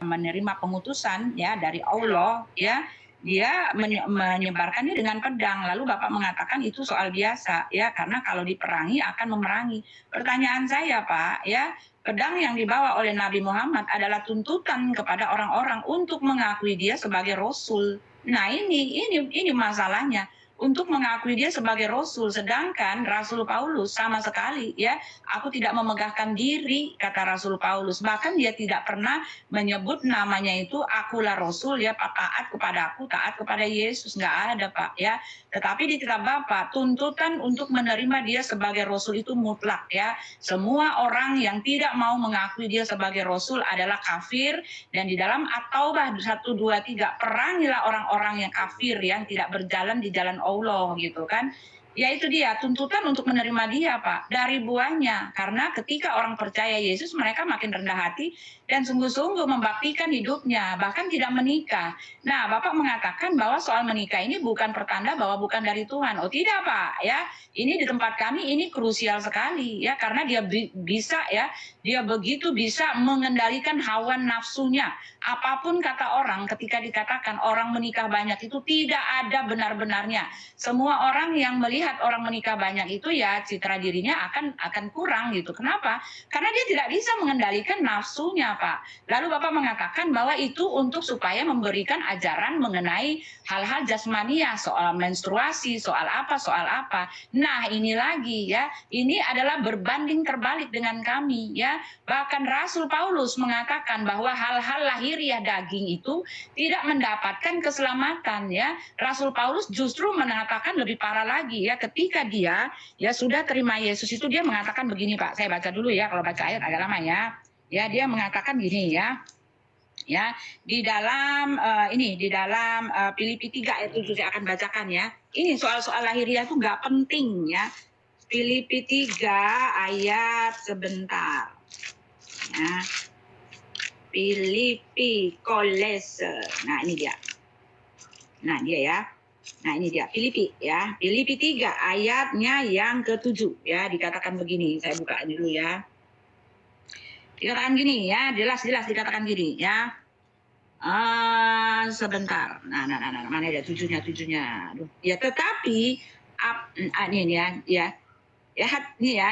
menerima pengutusan ya dari Allah ya, dia menyebarkannya dengan pedang. Lalu Bapak mengatakan itu soal biasa ya, karena kalau diperangi akan memerangi. Pertanyaan saya Pak ya, pedang yang dibawa oleh Nabi Muhammad adalah tuntutan kepada orang-orang untuk mengakui dia sebagai Rasul. Nah ini masalahnya, untuk mengakui dia sebagai Rasul, sedangkan Rasul Paulus sama sekali ya, aku tidak memegahkan diri, kata Rasul Paulus. Bahkan dia tidak pernah menyebut namanya itu akulah Rasul ya, Pak, taat kepada aku, taat kepada Yesus, nggak ada Pak ya. Tetapi di kitab Bapak, tuntutan untuk menerima dia sebagai Rasul itu mutlak ya. Semua orang yang tidak mau mengakui dia sebagai Rasul adalah kafir, dan di dalam At-Taubah 1, 2, 3, perangilah orang-orang yang kafir yang tidak berjalan di jalan Allah gitu kan. Ya itu dia, tuntutan untuk menerima dia Pak, dari buahnya. Karena ketika orang percaya Yesus, mereka makin rendah hati dan sungguh-sungguh membaktikan hidupnya, bahkan tidak menikah. Nah, Bapak mengatakan bahwa soal menikah ini bukan pertanda bahwa bukan dari Tuhan. Oh tidak Pak, ya. Ini di tempat kami ini krusial sekali ya, karena dia bisa ya, dia begitu bisa mengendalikan hawa nafsunya. Apapun kata orang, ketika dikatakan orang menikah banyak itu tidak ada benar-benarnya. Semua orang yang melihat orang menikah banyak itu ya citra dirinya akan kurang gitu. Kenapa? Karena dia tidak bisa mengendalikan nafsunya Pak. Lalu Bapak mengatakan bahwa itu untuk supaya memberikan ajaran mengenai hal-hal jasmania, soal menstruasi, soal apa. Nah ini lagi ya, ini adalah berbanding terbalik dengan kami ya. Bahkan Rasul Paulus mengatakan bahwa hal-hal lahiriah daging itu tidak mendapatkan keselamatan ya. Rasul Paulus justru mengatakan lebih parah lagi ya, ketika dia ya sudah terima Yesus itu dia mengatakan begini Pak, saya baca dulu ya, kalau baca ayat agak lama ya. Ya dia mengatakan gini ya. Ya, di dalam Filipi 3 ayat 7 saya akan bacakan ya. Ini soal-soal lahiriah itu nggak penting ya. Filipi 3 ayat sebentar. Ya. Filipi Kolese. Nah, ini dia. Nah, dia ya. Nah, ini dia Filipi ya. Filipi 3 ayatnya yang ke-7 ya, dikatakan begini. Saya buka dulu ya. Dikatakan gini ya, jelas-jelas dikatakan gini ya. Sebentar. Nah, mana ada tujuhnya. Aduh. Ya, tetapi ini ya. Ini ya.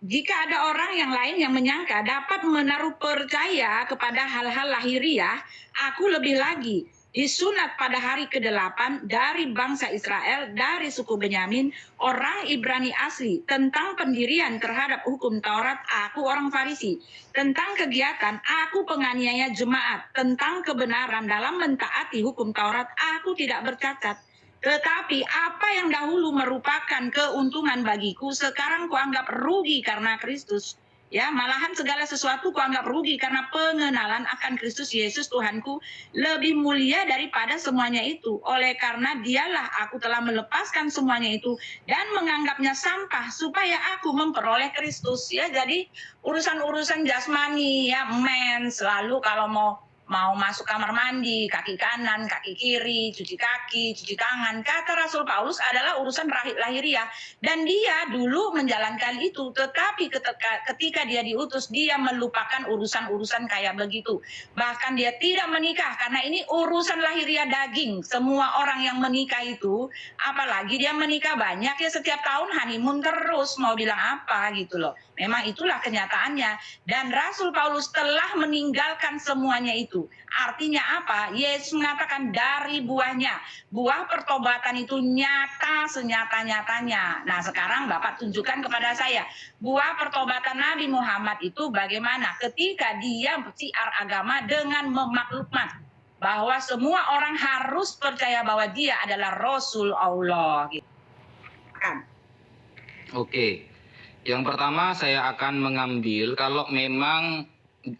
Jika ada orang yang lain yang menyangka dapat menaruh percaya kepada hal-hal lahiriah, aku lebih lagi disunat pada hari ke-8 dari bangsa Israel, dari suku Benyamin, orang Ibrani asli. Tentang pendirian terhadap hukum Taurat, aku orang Farisi. Tentang kegiatan, aku penganiaya jemaat. Tentang kebenaran dalam mentaati hukum Taurat, aku tidak bercacat. Tetapi apa yang dahulu merupakan keuntungan bagiku, sekarang kuanggap rugi karena Kristus. Ya, malahan segala sesuatu kuanggap rugi karena pengenalan akan Kristus Yesus Tuhanku lebih mulia daripada semuanya itu. Oleh karena dialah aku telah melepaskan semuanya itu dan menganggapnya sampah supaya aku memperoleh Kristus. Ya, jadi urusan-urusan jasmani ya, selalu kalau mau masuk kamar mandi, kaki kanan, kaki kiri, cuci kaki, cuci tangan. Kata Rasul Paulus adalah urusan lahiriah. Dan dia dulu menjalankan itu. Tetapi ketika dia diutus, dia melupakan urusan-urusan kayak begitu. Bahkan dia tidak menikah karena ini urusan lahiriah daging. Semua orang yang menikah itu, apalagi dia menikah banyak ya, setiap tahun honeymoon terus. Mau bilang apa gitu loh. Memang itulah kenyataannya. Dan Rasul Paulus telah meninggalkan semuanya itu. Artinya apa? Yesus mengatakan dari buahnya. Buah pertobatan itu nyata senyata-nyatanya. Nah sekarang Bapak tunjukkan kepada saya. Buah pertobatan Nabi Muhammad itu bagaimana? Ketika dia siar agama dengan memaklukkan bahwa semua orang harus percaya bahwa dia adalah Rasul Allah. Kan? Oke. Yang pertama saya akan mengambil kalau memang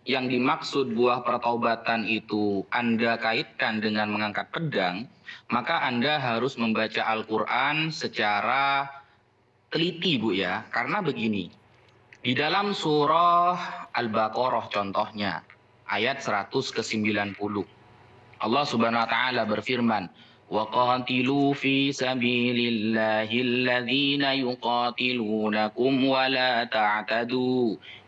yang dimaksud buah pertobatan itu Anda kaitkan dengan mengangkat pedang, maka Anda harus membaca Al-Quran secara teliti Bu ya. Karena begini, di dalam surah Al-Baqarah contohnya, ayat 100 ke 90, Allah Subhanahu wa taala berfirman, وَقَاتِلُوا فِي سَبِيلِ اللَّهِ الَّذِينَ يُقَاتِلُونَكُمْ وَلَا تَعْتَدُوا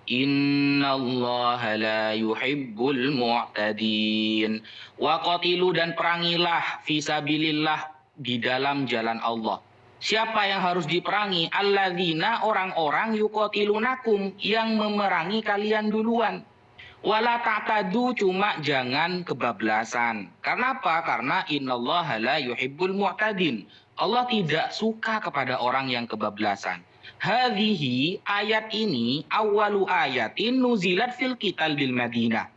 Innallaha la yuhibbul mu'tadin. Wa qatilu, dan perangilah fisabilillah, di dalam jalan Allah. Siapa yang harus diperangi? Alladzina, orang-orang yuqatilunakum, yang memerangi kalian duluan. Wala ta'tadu, cuma jangan kebablasan. Karena apa? Karena innallaha la yuhibbul mu'tadin. Allah tidak suka kepada orang yang kebablasan. Hadhihi, ayat ini, awalu ayatin nuzilat fil qital bil Madinah.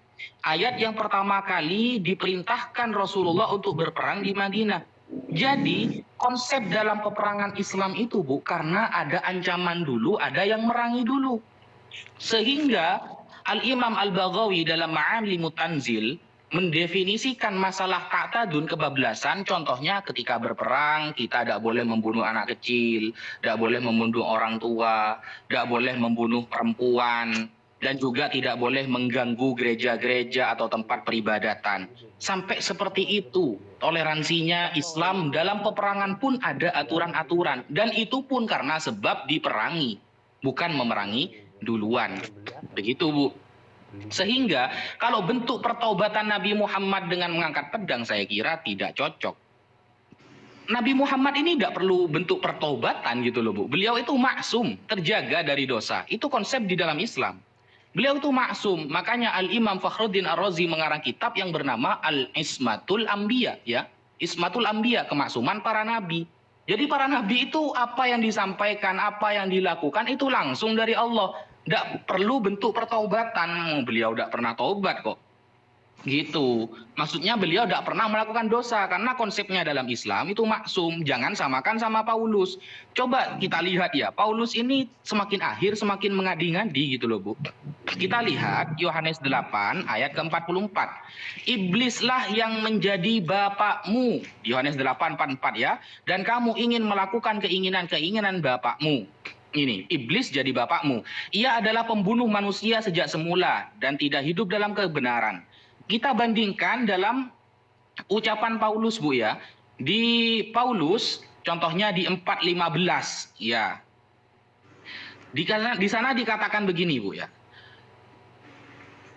Ayat yang pertama kali diperintahkan Rasulullah untuk berperang di Madinah. Jadi konsep dalam peperangan Islam itu, Bu, karena ada ancaman dulu, ada yang merangi dulu. Sehingga Al-Imam Al-Baghawi dalam Ma'alimut Tanzil mendefinisikan masalah ta'tadun, kebablasan. Contohnya ketika berperang, kita tidak boleh membunuh anak kecil, tidak boleh membunuh orang tua, tidak boleh membunuh perempuan, dan juga tidak boleh mengganggu gereja-gereja atau tempat peribadatan. Sampai seperti itu toleransinya Islam. Dalam peperangan pun ada aturan-aturan, dan itu pun karena sebab diperangi, bukan memerangi duluan. Begitu, Bu. Sehingga kalau bentuk pertaubatan Nabi Muhammad dengan mengangkat pedang, saya kira tidak cocok. Nabi Muhammad ini tidak perlu bentuk pertaubatan gitu loh, Bu. Beliau itu maksum, terjaga dari dosa. Itu konsep di dalam Islam. Beliau itu maksum. Makanya Al-Imam Fakhruddin Ar-Razi mengarang kitab yang bernama Al-Ismatul Anbiya, ya. Ismatul Anbiya, kemaksuman para nabi. Jadi para nabi itu apa yang disampaikan, apa yang dilakukan itu langsung dari Allah. Tidak perlu bentuk pertaubatan. Beliau tidak pernah taubat kok. Gitu. Maksudnya beliau tidak pernah melakukan dosa, karena konsepnya dalam Islam itu maksum. Jangan samakan sama Paulus. Coba kita lihat ya, Paulus ini semakin akhir semakin mengadi-ngadi gitu loh, Bu. Kita lihat Yohanes 8 ayat ke-44. Iblislah yang menjadi bapakmu. Yohanes 8:44 ya. Dan kamu ingin melakukan keinginan-keinginan bapakmu. Ini, iblis jadi bapakmu. Ia adalah pembunuh manusia sejak semula dan tidak hidup dalam kebenaran. Kita bandingkan dalam ucapan Paulus, Bu, ya. Di Paulus, contohnya di 4:15, ya. Di sana dikatakan begini, Bu, ya.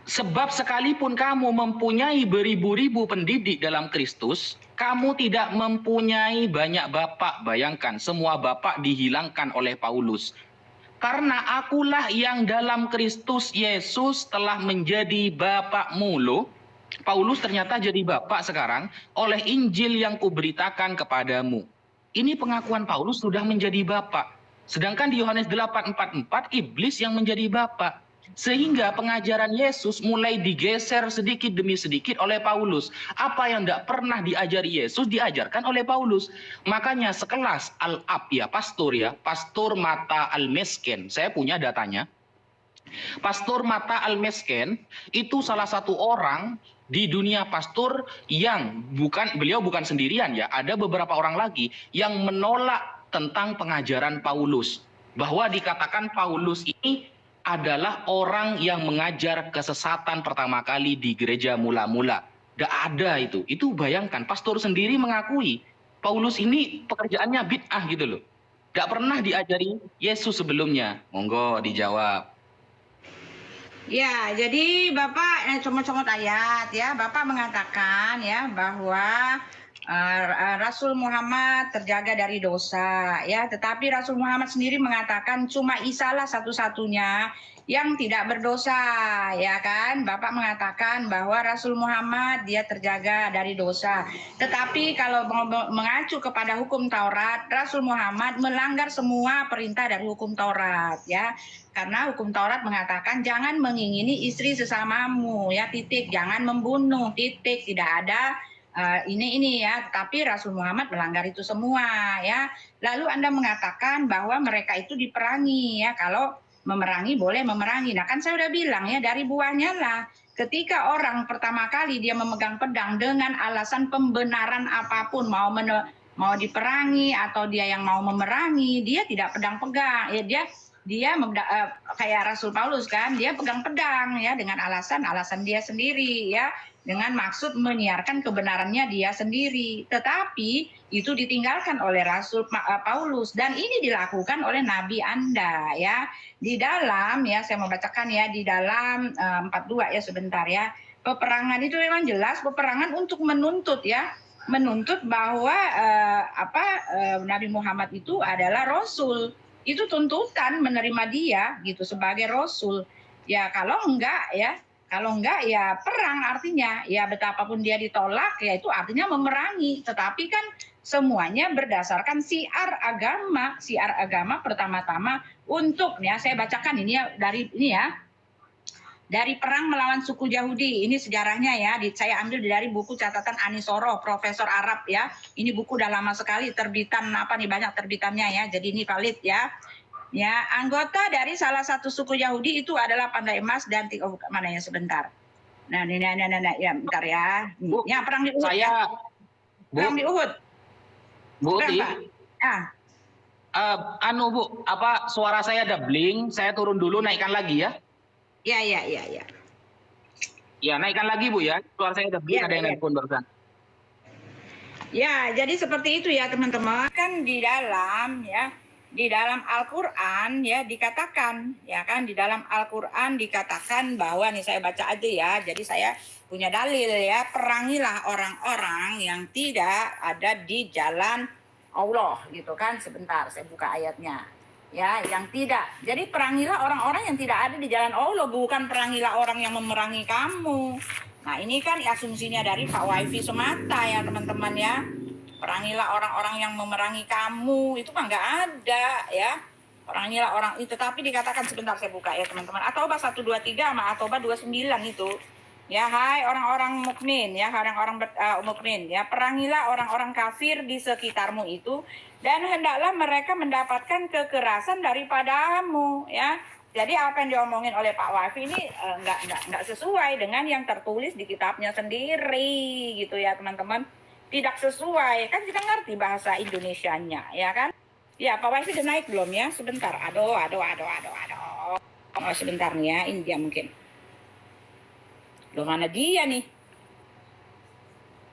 Sebab sekalipun kamu mempunyai beribu-ribu pendidik dalam Kristus, kamu tidak mempunyai banyak bapak. Bayangkan, semua bapak dihilangkan oleh Paulus. Karena akulah yang dalam Kristus Yesus telah menjadi bapakmu, loh. Paulus ternyata jadi bapak sekarang oleh Injil yang kuberitakan kepadamu. Ini pengakuan Paulus sudah menjadi bapak. Sedangkan di Yohanes 8:44, iblis yang menjadi bapak. Sehingga pengajaran Yesus mulai digeser sedikit demi sedikit oleh Paulus. Apa yang tidak pernah diajari Yesus diajarkan oleh Paulus. Makanya sekelas Al-Ab, ya, Pastor Mata Al-Mesken. Saya punya datanya. Pastor Mata Al-Mesken itu salah satu orang di dunia pastor yang beliau bukan sendirian, ya. Ada beberapa orang lagi yang menolak tentang pengajaran Paulus. Bahwa dikatakan Paulus ini adalah orang yang mengajar kesesatan pertama kali di gereja mula-mula. Tidak ada itu. Itu bayangkan, pastor sendiri mengakui Paulus ini pekerjaannya bid'ah gitu loh. Tidak pernah diajari Yesus sebelumnya. Monggo dijawab. Ya, jadi Bapak comot-comot ayat, ya. Bapak mengatakan, ya, bahwa Rasul Muhammad terjaga dari dosa, ya, tetapi Rasul Muhammad sendiri mengatakan cuma Isa lah satu-satunya yang tidak berdosa, ya kan? Bapak mengatakan bahwa Rasul Muhammad dia terjaga dari dosa. Tetapi kalau mengacu kepada hukum Taurat, Rasul Muhammad melanggar semua perintah dari hukum Taurat, ya. Karena hukum Taurat mengatakan jangan mengingini istri sesamamu, ya, titik, jangan membunuh, titik, tidak ada ini ya, tapi Rasul Muhammad melanggar itu semua, ya. Lalu Anda mengatakan bahwa mereka itu diperangi, ya, kalau memerangi boleh memerangi. Nah, kan saya udah bilang, ya, dari buahnya lah. Ketika orang pertama kali dia memegang pedang dengan alasan pembenaran apapun, mau diperangi atau dia yang mau memerangi, dia tidak pedang-pegang, ya, dia kayak Rasul Paulus kan, dia pegang pedang, ya, dengan alasan dia sendiri, ya. dengan maksud menyiarkan kebenarannya dia sendiri. Tetapi itu ditinggalkan oleh Rasul Paulus dan ini dilakukan oleh Nabi Anda ya. Di dalam ya saya mau bacakan ya di dalam 42 ya sebentar ya. Peperangan itu memang jelas peperangan untuk menuntut ya, menuntut bahwa Nabi Muhammad itu adalah Rasul. Itu tuntutan menerima dia gitu sebagai Rasul. Ya kalau enggak ya perang artinya ya betapapun dia ditolak ya itu artinya memerangi. Tetapi kan semuanya berdasarkan siar agama pertama-tama untuk ya saya bacakan ini ya dari perang melawan suku Yahudi. Ini sejarahnya ya, saya ambil dari buku catatan Anisoro, Profesor Arab ya. Ini buku udah lama sekali, terbitan banyak terbitannya ya. Jadi ini valid ya. Ya, anggota dari salah satu suku Yahudi itu adalah Pandai Emas dan mana ya sebentar. Nah, ya bentar ya. Bu, ya perang di Uhud. Perang di Uhud. Bu Uti. Bu, suara saya ada bling, saya turun dulu, naikkan lagi ya. Ya. Ya, naikkan lagi Bu ya. Suara saya ada bling, ada yang nelpon barusan. Ya, jadi seperti itu ya teman-teman. Kan di dalam Al-Qur'an ya dikatakan ya kan di dalam Al-Qur'an dikatakan bahwa nih saya baca aja ya. Jadi saya punya dalil ya, perangilah orang-orang yang tidak ada di jalan Allah gitu kan. Sebentar saya buka ayatnya. Ya, yang tidak. Jadi perangilah orang-orang yang tidak ada di jalan Allah, bukan perangilah orang yang memerangi kamu. Nah, ini kan asumsinya dari Pak Wifi semata ya, teman-teman ya. Perangilah orang-orang yang memerangi kamu, itu mah nggak ada ya. Perangilah orang itu, tapi dikatakan sebentar saya buka ya, teman-teman. At-Taubah 123 sama At-Taubah 29 itu. Ya, hai orang-orang mukmin ya, orang-orang mukmin ya, perangilah orang-orang kafir di sekitarmu itu dan hendaklah mereka mendapatkan kekerasan daripadamu ya. Jadi apa yang diomongin oleh Pak Wafi ini nggak sesuai dengan yang tertulis di kitabnya sendiri gitu ya teman-teman. Tidak sesuai, kan kita ngerti bahasa Indonesianya ya kan. Ya Pak Wafi udah naik belum ya? Sebentar, aduh. Oh sebentar nih ya, ini dia mungkin. Loh mana dia nih?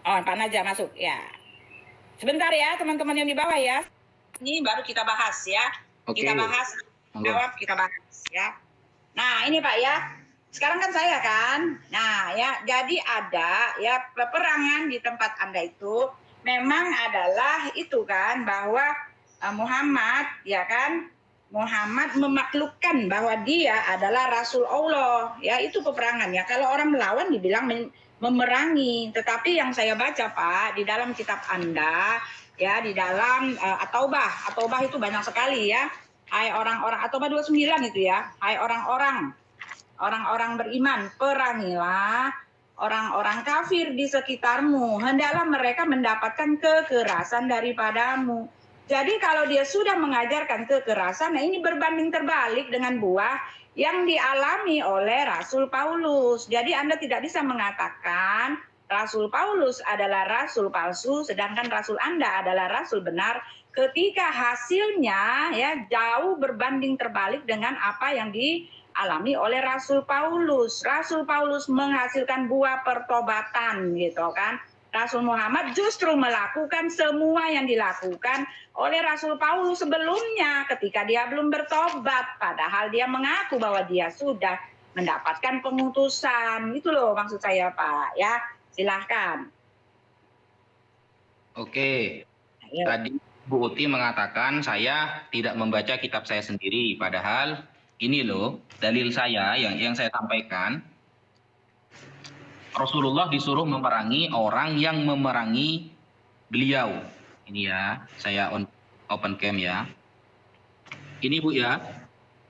Oh Pak Naja masuk ya. Sebentar ya teman-teman yang di bawah ya. Ini baru kita bahas ya. Oke. Kita bahas, jawab kita bahas ya. Nah ini Pak ya. Sekarang kan saya kan. Nah ya jadi ada ya peperangan di tempat Anda itu memang adalah itu kan bahwa Muhammad ya kan. Muhammad memaklukkan bahwa dia adalah Rasul Allah. Ya, itu peperangan ya. Kalau orang melawan dibilang memerangi. Tetapi yang saya baca Pak, di dalam kitab Anda, ya di dalam At-Taubah. At-Taubah itu banyak sekali ya. Hai orang-orang, At-Taubah 29 itu ya. Hai orang-orang beriman, perangilah orang-orang kafir di sekitarmu. Hendaklah mereka mendapatkan kekerasan daripadamu. Jadi kalau dia sudah mengajarkan kekerasan, nah ini berbanding terbalik dengan buah yang dialami oleh Rasul Paulus. Jadi Anda tidak bisa mengatakan Rasul Paulus adalah rasul palsu, sedangkan Rasul Anda adalah rasul benar, ketika hasilnya ya jauh berbanding terbalik dengan apa yang dialami oleh Rasul Paulus. Rasul Paulus menghasilkan buah pertobatan gitu kan. Rasul Muhammad justru melakukan semua yang dilakukan oleh Rasul Paulus sebelumnya ketika dia belum bertobat. Padahal dia mengaku bahwa dia sudah mendapatkan pengutusan. Itu loh maksud saya Pak. Ya, silahkan. Oke. Tadi Bu Uti mengatakan saya tidak membaca kitab saya sendiri. Padahal ini loh dalil saya yang saya sampaikan. Rasulullah disuruh memerangi orang yang memerangi beliau. Ini ya, saya open cam ya. Ini Bu ya.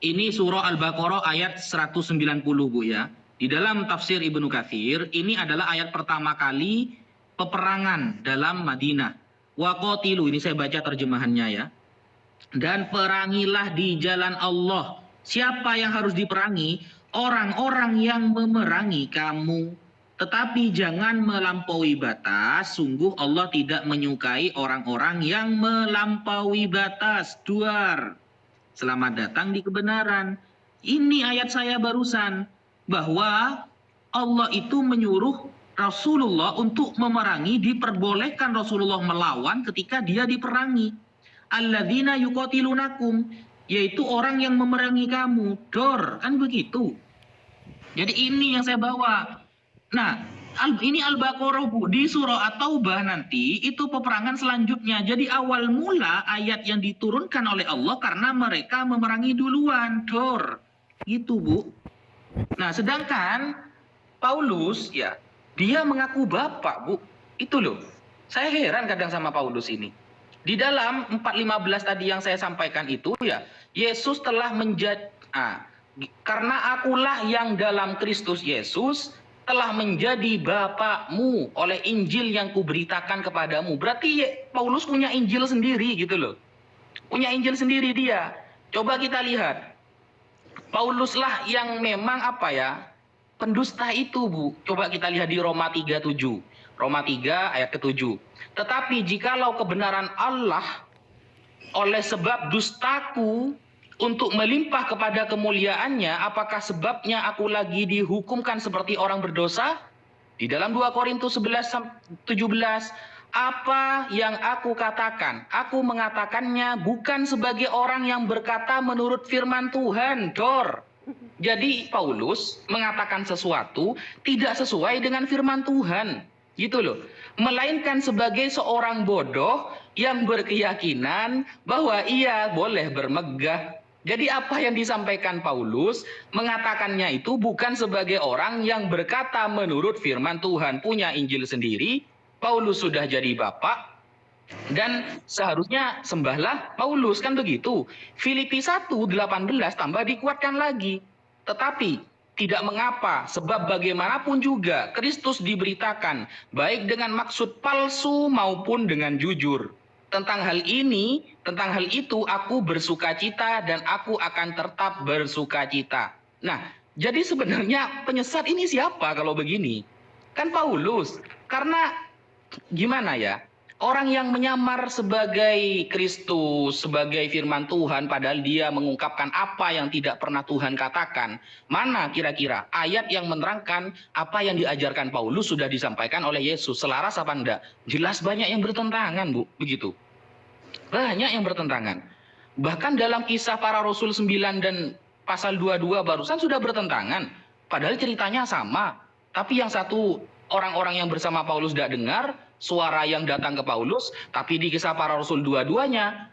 Ini surah Al-Baqarah ayat 190 Bu ya. Di dalam tafsir Ibnu Katsir, ini adalah ayat pertama kali peperangan dalam Madinah. Waqatilu, ini saya baca terjemahannya ya. Dan perangilah di jalan Allah. Siapa yang harus diperangi? Orang-orang yang memerangi kamu. Tetapi jangan melampaui batas, sungguh Allah tidak menyukai orang-orang yang melampaui batas. Duar. Selamat datang di kebenaran. Ini ayat saya barusan. Bahwa Allah itu menyuruh Rasulullah untuk memerangi, diperbolehkan Rasulullah melawan ketika dia diperangi. Alladzina yuqatilunakum, yaitu orang yang memerangi kamu. Dor, kan begitu. Jadi ini yang saya bawa. Nah, ini Al-Baqarah, Bu. Di surah At-Taubah nanti itu peperangan selanjutnya. Jadi awal mula ayat yang diturunkan oleh Allah karena mereka memerangi duluan. Dor. Gitu, Bu. Nah, sedangkan Paulus ya, dia mengaku bapak, Bu. Itu loh. Saya heran kadang sama Paulus ini. Di dalam 4:15 tadi yang saya sampaikan itu ya, Yesus telah menjadi karena akulah yang dalam Kristus Yesus telah menjadi bapakmu oleh Injil yang kuberitakan kepadamu. Berarti Paulus punya Injil sendiri gitu loh. Punya Injil sendiri dia. Coba kita lihat. Pauluslah yang memang apa ya? Pendusta itu, Bu. Coba kita lihat di Roma 3:7. Roma 3 ayat ke-7. Tetapi jikalau kebenaran Allah oleh sebab dustaku untuk melimpah kepada kemuliaannya, apakah sebabnya aku lagi dihukumkan seperti orang berdosa? Di dalam 2 Korintus 11:17, apa yang aku katakan? Aku mengatakannya bukan sebagai orang yang berkata menurut firman Tuhan. Dor. Jadi Paulus mengatakan sesuatu tidak sesuai dengan firman Tuhan. Gitu loh. Melainkan sebagai seorang bodoh yang berkeyakinan bahwa ia boleh bermegah. Jadi apa yang disampaikan Paulus mengatakannya itu bukan sebagai orang yang berkata menurut firman Tuhan, punya Injil sendiri. Paulus sudah jadi bapak dan seharusnya sembahlah Paulus, kan begitu. Filipi 1:18 tambah dikuatkan lagi. Tetapi tidak mengapa, sebab bagaimanapun juga Kristus diberitakan baik dengan maksud palsu maupun dengan jujur. Tentang hal ini, tentang hal itu aku bersukacita dan aku akan tetap bersukacita. Nah, jadi sebenarnya penyesat ini siapa kalau begini? Kan Paulus. Karena gimana ya? Orang yang menyamar sebagai Kristus, sebagai firman Tuhan, padahal dia mengungkapkan apa yang tidak pernah Tuhan katakan. Mana kira-kira ayat yang menerangkan apa yang diajarkan Paulus sudah disampaikan oleh Yesus? Selaras apa enggak? Jelas banyak yang bertentangan, Bu. Begitu. Banyak yang bertentangan. Bahkan dalam kisah para Rasul 9 dan pasal 22 barusan sudah bertentangan. Padahal ceritanya sama. Tapi yang satu orang-orang yang bersama Paulus tidak dengar suara yang datang ke Paulus, tapi di kisah para Rasul dua-duanya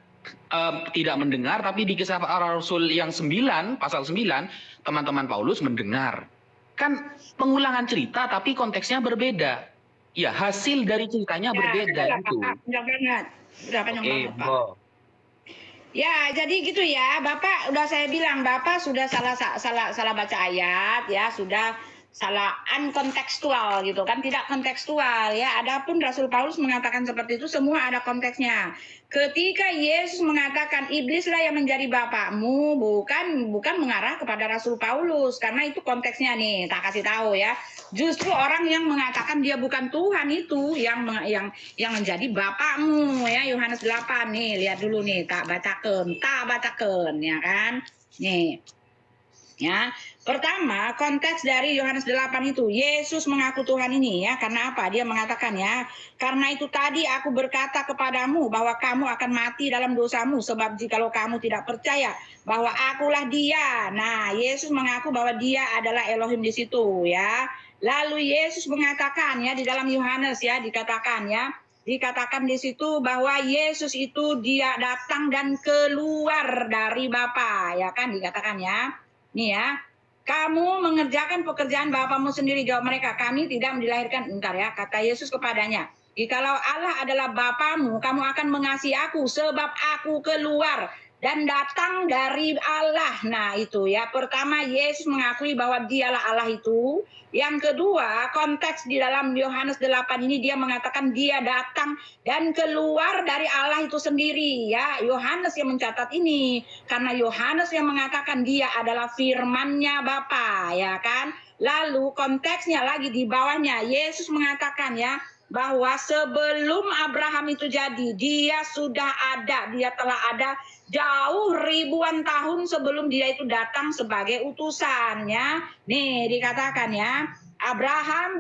tidak mendengar, tapi di kisah para Rasul yang 9, pasal 9, teman-teman Paulus mendengar. Kan pengulangan cerita tapi konteksnya berbeda. Ya, hasil dari ceritanya berbeda itu. Udah banget. Udah panjang banget, Pak. Bo. Ya, jadi gitu ya. Bapak udah saya bilang, Bapak sudah salah baca ayat ya, sudah salah unkontekstual gitu kan, tidak kontekstual ya. Adapun Rasul Paulus mengatakan seperti itu semua ada konteksnya. Ketika Yesus mengatakan iblislah yang menjadi bapakmu, bukan mengarah kepada Rasul Paulus, karena itu konteksnya nih, tak kasih tahu ya. Justru orang yang mengatakan dia bukan Tuhan itu yang menjadi bapakmu ya. Yohanes 8 nih, lihat dulu nih, tak bacakan ya kan. Nih. Ya, pertama konteks dari Yohanes 8 itu Yesus mengaku Tuhan ini ya. Karena apa? Dia mengatakan ya, karena itu tadi aku berkata kepadamu bahwa kamu akan mati dalam dosamu, sebab jikalau kamu tidak percaya bahwa akulah dia. Nah, Yesus mengaku bahwa dia adalah Elohim di situ ya. Lalu Yesus mengatakan ya di dalam Yohanes ya, dikatakan di situ bahwa Yesus itu dia datang dan keluar dari Bapa ya kan, dikatakan ya. Nih ya, kamu mengerjakan pekerjaan Bapamu sendiri, jawab mereka. Kami tidak dilahirkan, entar ya, kata Yesus kepadanya. Jikalau Allah adalah Bapamu, kamu akan mengasihi aku, sebab aku keluar dan datang dari Allah. Nah itu ya, pertama Yesus mengakui bahwa dialah Allah itu. Yang kedua, konteks di dalam Yohanes 8 ini dia mengatakan dia datang dan keluar dari Allah itu sendiri ya. Yohanes yang mencatat ini karena Yohanes yang mengatakan dia adalah firman-Nya Bapa ya kan. Lalu konteksnya lagi di bawahnya Yesus mengatakan ya bahwa sebelum Abraham itu jadi, dia sudah ada, dia telah ada jauh ribuan tahun sebelum dia itu datang sebagai utusan ya. Nih dikatakan ya, Abraham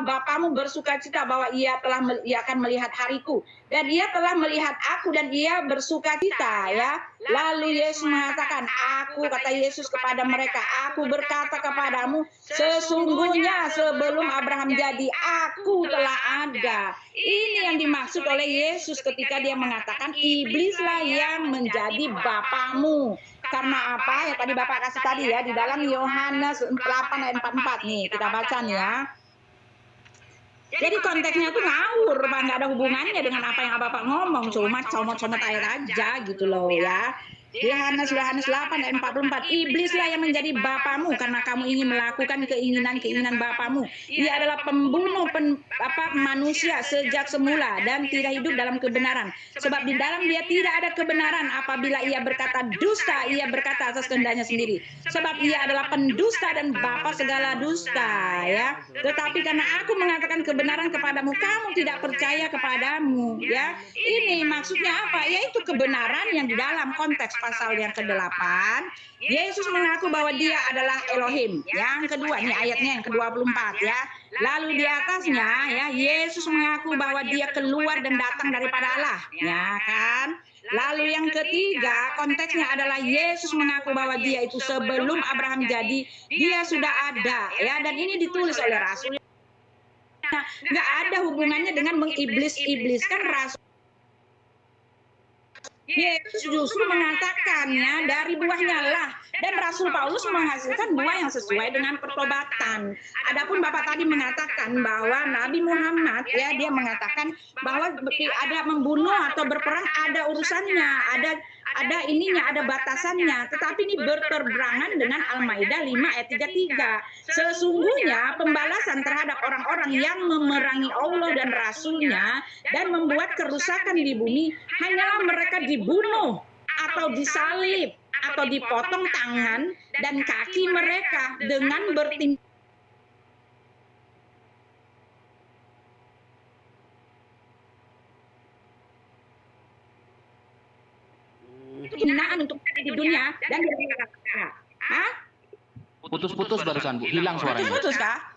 bapamu bersukacita bahwa ia akan melihat hariku, dan ia telah melihat aku dan ia bersukacita, ya. Lalu Yesus mengatakan, kata Yesus kepada mereka, aku berkata kepadamu, sesungguhnya sebelum Abraham jadi, aku telah ada. Ini yang dimaksud oleh Yesus ketika dia mengatakan, iblislah yang menjadi bapamu. Karena apa? Ya tadi Bapak kasih tadi ya, di dalam Yohanes 8 ayat 44 nih, kita baca nih ya. Jadi konteksnya itu ngawur, Pak, nggak ada hubungannya dengan apa yang Bapak ngomong, cuma comot-comot ayat aja gitu loh ya. Yohanes 8 ayat 44, iblislah yang menjadi bapamu karena kamu ingin melakukan keinginan-keinginan bapamu. Ia adalah pembunuh manusia sejak semula dan tidak hidup dalam kebenaran. Sebab di dalam dia tidak ada kebenaran. Apabila ia berkata dusta, ia berkata atas kehendaknya sendiri. Sebab ia adalah pendusta dan bapa segala dusta, ya. Tetapi karena aku mengatakan kebenaran kepadamu, kamu tidak percaya kepadamu, ya. Ini maksudnya apa? Yaitu kebenaran yang di dalam konteks pasal yang ke-8, Yesus mengaku bahwa dia adalah Elohim. Yang kedua, ini ayatnya yang ke-24 ya. Lalu di atasnya ya, Yesus mengaku bahwa dia keluar dan datang daripada Allah, ya kan? Lalu yang ketiga, konteksnya adalah Yesus mengaku bahwa dia itu sebelum Abraham jadi, dia sudah ada, ya. Dan ini ditulis oleh Rasul. Nah, nggak ada hubungannya dengan mengiblis-ibliskan Rasul. Yesus justru mengatakannya dari buahnya lah, dan Rasul Paulus menghasilkan buah yang sesuai dengan pertobatan. Adapun Bapak tadi mengatakan bahwa Nabi Muhammad ya, dia mengatakan bahwa ada membunuh atau berperang ada urusannya, ada ininya, ada batasannya, tetapi ini berterberangan dengan Al-Maidah 5 ayat 33. Sesungguhnya pembalasan terhadap orang-orang yang memerangi Allah dan Rasulnya dan membuat kerusakan di bumi hanyalah mereka dibunuh atau disalib atau dipotong tangan dan kaki mereka dengan bertindak hinaan untuk di dunia dan di akhirat. Putus-putus barusan, Bu. Hilang suaranya. Putus kah?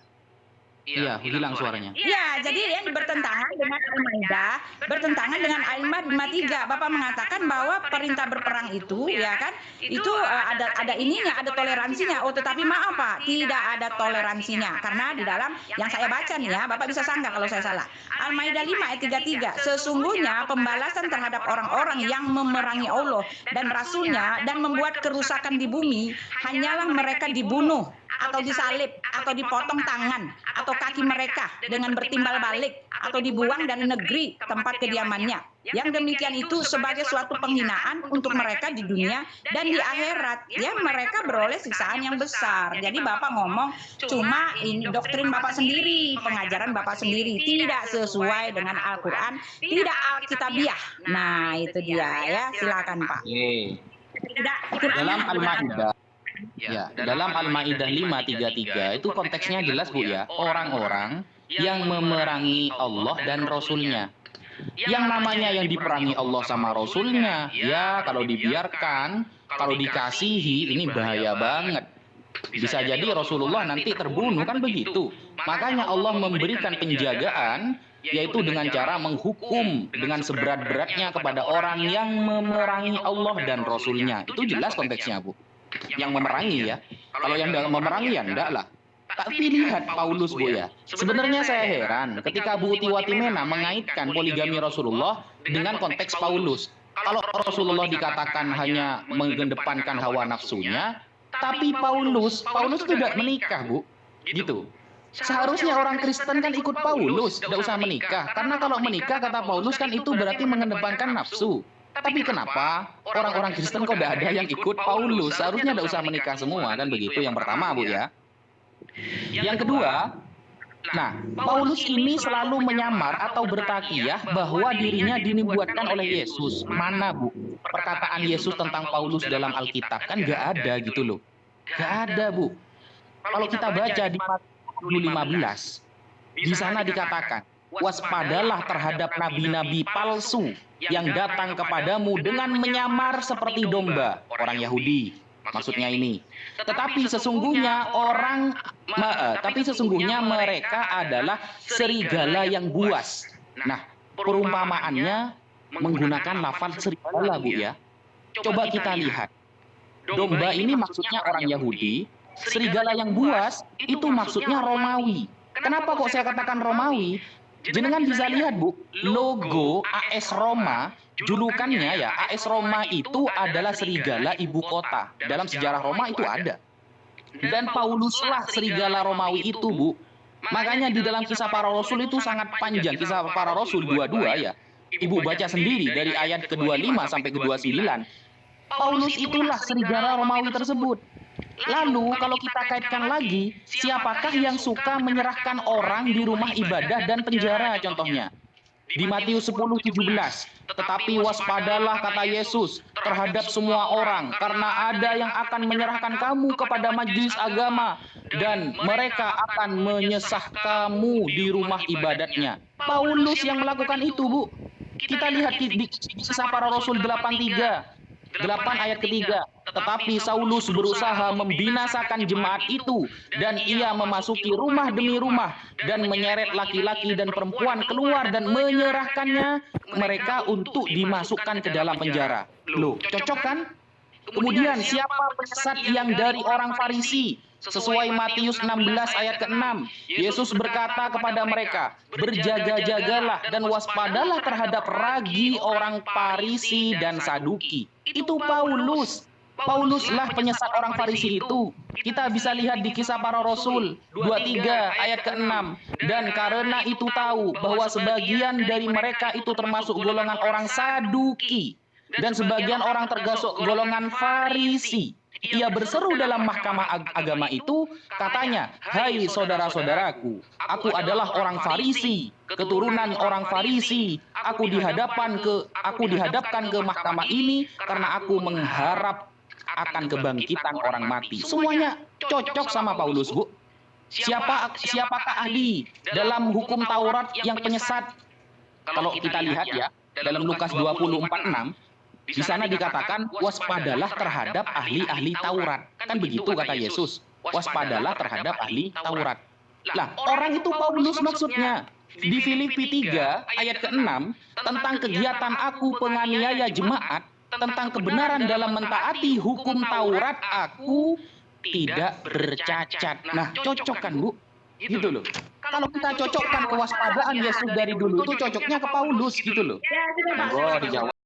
Iya, hilang suaranya. Ya, jadi yang bertentangan dengan Al-Maidah, bertentangan dengan Al-Maidah 53. Bapak mengatakan bahwa perintah berperang itu, ya kan, itu ada ininya, ada toleransinya. Oh, tetapi maaf Pak, tidak ada toleransinya. Karena di dalam yang saya baca nih ya, Bapak bisa sanggah kalau saya salah. Al-Maidah 5 ayat 33, sesungguhnya pembalasan terhadap orang-orang yang memerangi Allah dan Rasulnya dan membuat kerusakan di bumi, hanyalah mereka dibunuh atau disalib atau dipotong tangan atau kaki mereka dengan bertimbal balik atau dibuang dari negeri tempat kediamannya. Yang demikian itu sebagai suatu penghinaan untuk mereka di dunia dan di akhirat. Ya, mereka beroleh siksaan yang besar. Jadi Bapak ngomong cuma ini doktrin Bapak sendiri, pengajaran Bapak sendiri, tidak sesuai dengan Al-Quran, tidak Alkitabiah. Nah, itu dia ya. Silakan Pak. Tidak, Dalam Al-Maidah ya, dalam Al-Maidah 5:33 itu konteksnya jelas Bu ya, orang-orang yang memerangi Allah dan Rasulnya. Yang namanya yang diperangi Allah sama Rasulnya, ya kalau dibiarkan, kalau dikasihi, ini bahaya banget. Bisa jadi Rasulullah nanti terbunuh, kan begitu. Makanya Allah memberikan penjagaan, yaitu dengan cara menghukum dengan seberat-beratnya kepada orang yang memerangi Allah dan Rasulnya. Itu jelas konteksnya Bu. Yang memerangi ya. Kalau yang memerangi ya enggak lah. Tapi lihat Paulus Bu ya. Sebenarnya saya heran ketika Bu Uti Watimena mengaitkan poligami Rasulullah dengan konteks Paulus. Kalau Rasulullah dikatakan hanya mengedepankan hawa nafsunya, tapi Paulus tidak menikah Bu. Gitu. Seharusnya orang Kristen kan ikut Paulus, tidak usah menikah. Karena kalau menikah kata Paulus kan itu berarti mengedepankan nafsu. Tapi kenapa orang-orang Kristen kok tidak ada yang ikut Paulus? Seharusnya tidak usah menikah semua, kan begitu yang pertama Bu ya. Yang kedua, nah Paulus ini selalu menyamar atau bertakiyah bahwa dirinya dinubuatkan oleh Yesus. Mana Bu? Perkataan Yesus tentang Paulus dalam Alkitab kan nggak ada gitu loh. Nggak ada Bu. Kalau kita baca di Matius 15, di sana dikatakan, waspadalah terhadap nabi-nabi palsu yang datang kepadamu dengan menyamar seperti domba, orang Yahudi. maksudnya ini. Tetapi sesungguhnya mereka adalah serigala yang buas. Nah, perumpamaannya menggunakan lafaz serigala, Bu ya. Coba kita lihat. Domba ini maksudnya orang Yahudi, serigala yang buas itu maksudnya Romawi. Kenapa kok saya katakan Romawi? Jenengan bisa lihat, Bu, logo AS Roma, julukannya ya, AS Roma itu adalah serigala ibu kota. Dalam sejarah Roma itu ada. Dan Pauluslah serigala Romawi itu, Bu. Makanya di dalam kisah para rasul itu sangat panjang, kisah para rasul 22 ya. Ibu baca sendiri dari ayat ke-25 sampai ke-29. Paulus itulah serigala Romawi tersebut. Lalu kalau kita kaitkan lagi, siapakah yang suka menyerahkan orang di rumah ibadah dan penjara contohnya? Di Matius 10:17, tetapi waspadalah kata Yesus terhadap semua orang, karena ada yang akan menyerahkan kamu kepada majelis agama dan mereka akan menyesah kamu di rumah ibadatnya. Paulus yang melakukan itu, Bu. Kita lihat di kisah para rasul 8 ayat ketiga. Tetapi Saulus berusaha membinasakan jemaat itu dan ia memasuki rumah demi rumah dan menyeret laki-laki dan perempuan keluar dan menyerahkannya mereka untuk dimasukkan ke dalam penjara. Loh, cocok kan? Kemudian siapa penyesat yang dari orang Farisi? Sesuai Matius 16 ayat ke-6, Yesus berkata kepada mereka, berjaga-jagalah dan waspadalah terhadap ragi orang Farisi dan Saduki. Itu Paulus. Pauluslah penyesat orang Farisi itu. Kita bisa lihat di kisah para rasul 23 ayat ke-6. Dan karena itu tahu bahwa sebagian dari mereka itu termasuk golongan orang Saduki dan sebagian orang termasuk golongan Farisi. Ia berseru dalam mahkamah agama itu, katanya, hai saudara-saudaraku, aku adalah orang Farisi, keturunan orang Farisi. Aku dihadapkan ke mahkamah ini karena aku mengharap akan kebangkitan orang mati. Semuanya cocok sama Paulus, Bu. Siapakah ahli dalam hukum Taurat yang penyesat? Kalau kita lihat ya, dalam Lukas 24:6, di sana dikatakan, waspadalah terhadap ahli-ahli Taurat. Kan begitu kata Yesus, waspadalah terhadap ahli Taurat. Lah, orang itu Paulus maksudnya. Di Filipi 3 ayat ke-6, tentang kegiatan aku penganiaya jemaat, tentang kebenaran dalam mentaati hukum Taurat, aku tidak bercacat. Nah, cocok kan, Bu? Gitu loh. Kalau kita cocokkan kewaspadaan Yesus dari dulu, itu cocoknya ke Paulus gitu loh. Monggo dijawab.